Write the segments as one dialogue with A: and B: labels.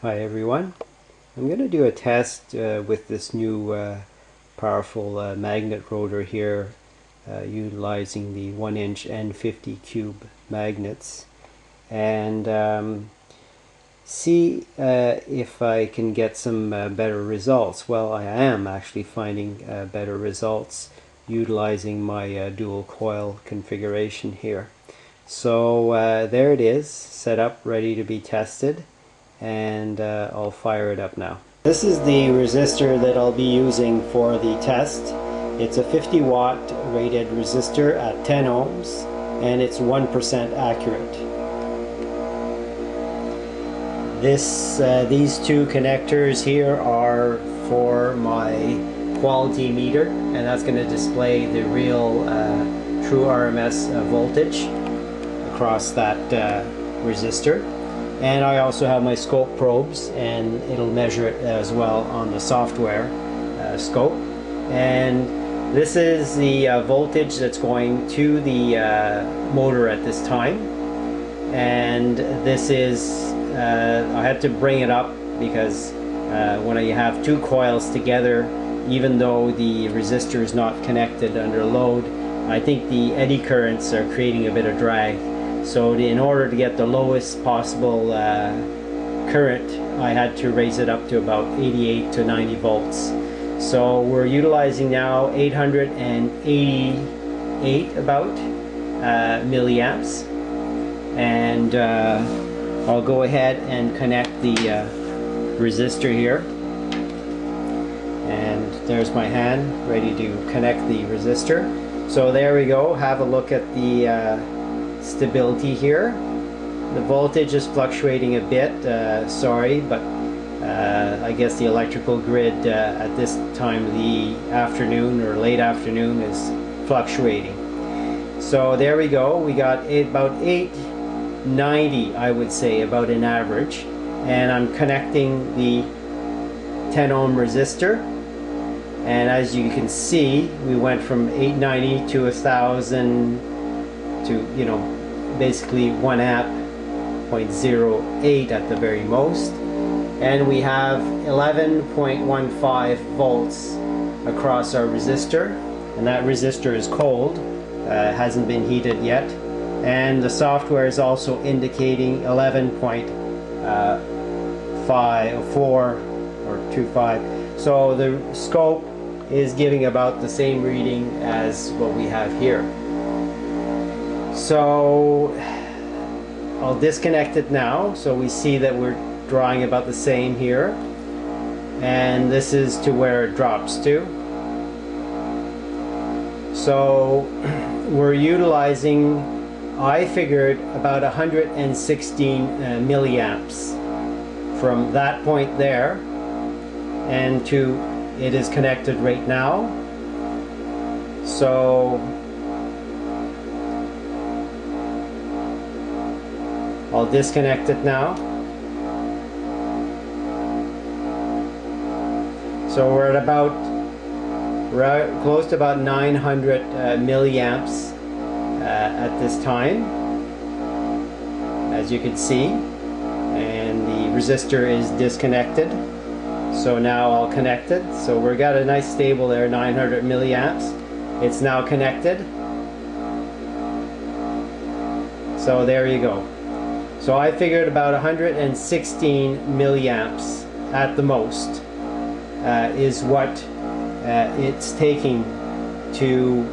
A: Hi everyone. I'm going to do a test with this new powerful magnet rotor here utilizing the 1-inch N50 cube magnets and see if I can get some better results. Well, I am actually finding better results utilizing my dual coil configuration here. So there it is, set up, ready to be tested, and I'll fire it up now. This is the resistor that I'll be using for the test. It's a 50 watt rated resistor at 10 ohms and it's 1% accurate. These two connectors here are for my quality meter, and that's going to display the real true RMS voltage across that resistor. And I also have my scope probes, and it'll measure it as well on the software scope. And this is the voltage that's going to the motor at this time. And this is, I had to bring it up because when you have two coils together, even though the resistor is not connected under load, I think the eddy currents are creating a bit of drag. So in order to get the lowest possible current, I had to raise it up to about 88 to 90 volts. So we're utilizing now 888 about milliamps. And I'll go ahead and connect the resistor here. And there's my hand ready to connect the resistor. So there we go. Have a look at the stability here. The voltage is fluctuating a bit, sorry, but I guess the electrical grid at this time of the afternoon or late afternoon is fluctuating. So there we go. We got about 890, I would say, about an average, and I'm connecting the 10 ohm resistor, and as you can see, we went from 890 to 1000 to, you know, basically 1 amp, 0.08 at the very most, and we have 11.15 volts across our resistor, and that resistor is cold, hasn't been heated yet, and the software is also indicating 11.54 or 25. So the scope is giving about the same reading as what we have here. So I'll disconnect it now, so we see that we're drawing about the same here, and this is to where it drops to. So we're utilizing, I figured, about 116 milliamps from that point there and to it is connected right now. So I'll disconnect it now. So we're at about close to about 900 milliamps at this time, as you can see, and the resistor is disconnected. So now I'll connect it. So we've got a nice stable there, 900 milliamps. It's now connected. So there you go. So I figured about 116 milliamps at the most is what it's taking to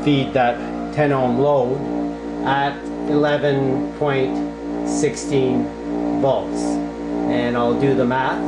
A: feed that 10 ohm load at 11.16 volts. And I'll do the math.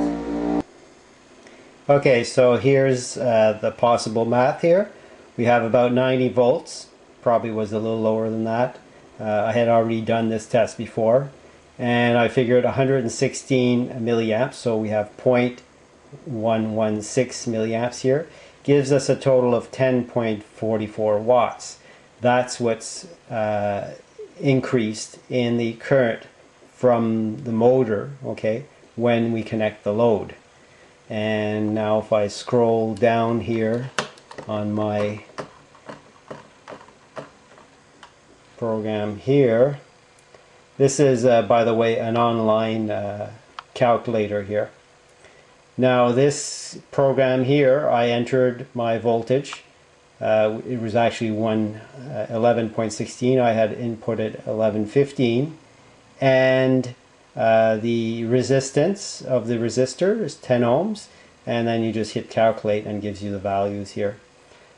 A: Okay, so here's the possible math here. We have about 90 volts, probably was a little lower than that. I had already done this test before, and I figured 116 milliamps, so we have 0.116 milliamps here, gives us a total of 10.44 watts. That's what's increased in the current from the motor, okay, when we connect the load. And now if I scroll down here on my program here, This is, by the way, an online calculator here. Now this program here, I entered my voltage. It was actually 11.16. I had inputted 1115, and the resistance of the resistor is 10 ohms, and then you just hit calculate and gives you the values here.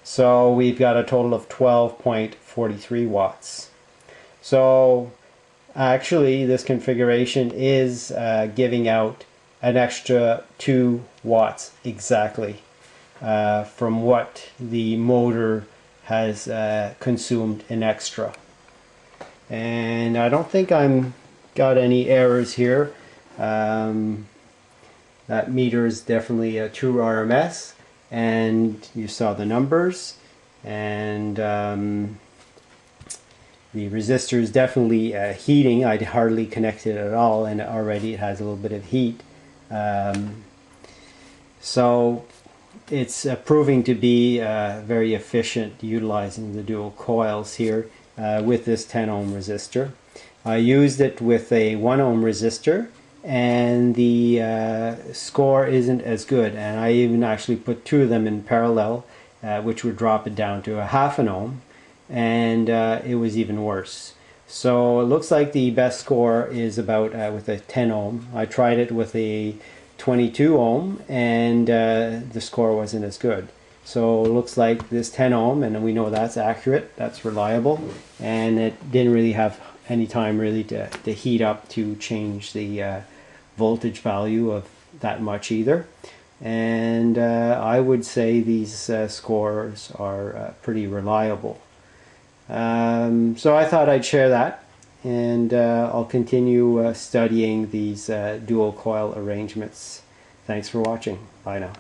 A: So we've got a total of 12.43 watts. So actually this configuration is giving out an extra 2 watts exactly from what the motor has consumed in extra. And I don't think I'm got any errors here. That meter is definitely a true RMS, and you saw the numbers, and the resistor is definitely heating. I hardly connected it at all, and already it has a little bit of heat. So it's proving to be very efficient utilizing the dual coils here with this 10 ohm resistor. I used it with a 1 ohm resistor, and the score isn't as good, and I even actually put 2 of them in parallel, which would drop it down to a half an ohm, and it was even worse. So it looks like the best score is about with a 10 ohm. I tried it with a 22 ohm, and the score wasn't as good. So it looks like this 10 ohm, and we know that's accurate, that's reliable, and it didn't really have any time really to heat up to change the voltage value of that much either. And I would say these scores are pretty reliable. So I thought I'd share that, and I'll continue studying these dual coil arrangements. Thanks for watching. Bye now.